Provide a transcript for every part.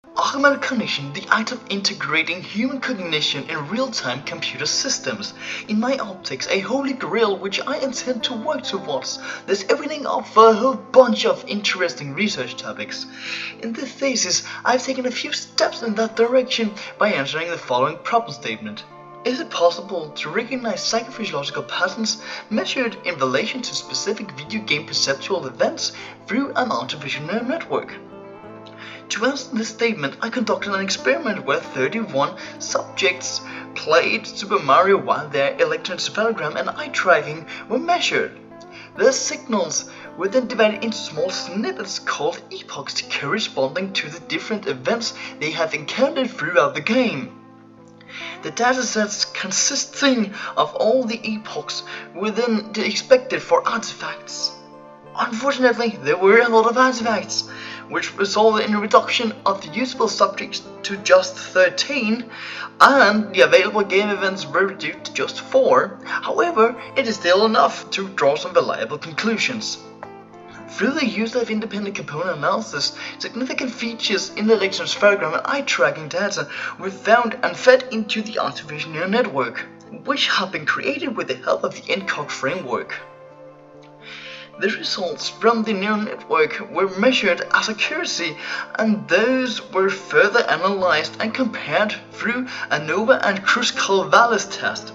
Augmented cognition, the act of integrating human cognition in real-time computer systems. In my optics, a holy grail which I intend to work towards. There's everything of a whole bunch of interesting research topics. In this thesis, I've taken a few steps in that direction by answering the following problem statement. Is it possible to recognize psychophysiological patterns measured in relation to specific video game perceptual events through an artificial neural network? To answer this statement, I conducted an experiment where 31 subjects played Super Mario while their electroencephalogram and eye tracking were measured. The signals were then divided into small snippets called epochs corresponding to the different events they have encountered throughout the game. The datasets consisting of all the epochs were then expected for artifacts. Unfortunately, there were a lot of artifacts, which resulted in a reduction of the usable subjects to just 13, and the available game events were reduced to just 4. However, it is still enough to draw some reliable conclusions. Through the use of independent component analysis, significant features in the electroencephalogram and eye tracking data were found and fed into the artificial neural network, which have been created with the help of the ENCOG framework. The results from the neural network were measured as accuracy, and those were further analyzed and compared through ANOVA and Kruskal-Wallis test.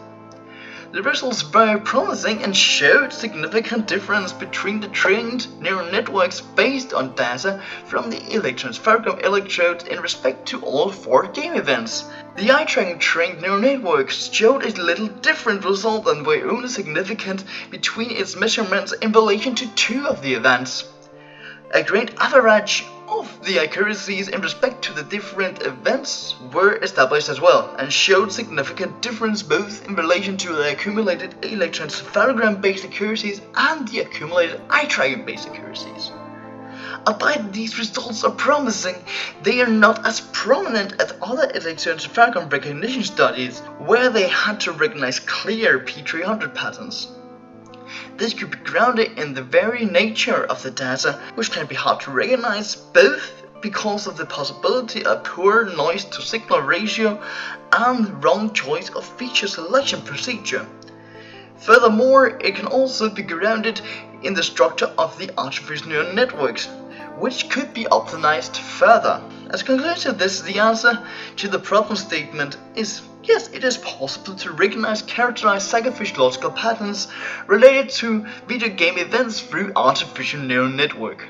The results were promising and showed significant difference between the trained neural networks based on data from the electroencephalogram electrodes in respect to all 4 game events. The eye-tracking trained neural networks showed a little different result and were only significant between its measurements in relation to 2 of the events. A great average of the accuracies in respect to the different events were established as well, and showed significant difference both in relation to the accumulated electroencephalogram based accuracies and the accumulated eye-tracking based accuracies. Albeit these results are promising, they are not as prominent as other electroencephalogram recognition studies, where they had to recognize clear P300 patterns. This could be grounded in the very nature of the data, which can be hard to recognize both because of the possibility of poor noise to signal ratio and wrong choice of feature selection procedure. Furthermore, it can also be grounded in the structure of the artificial neural networks, which could be optimized further. As a conclusion, the answer to the problem statement is yes, it is possible to recognize characterize psychophysiological patterns related to video game events through artificial neural network.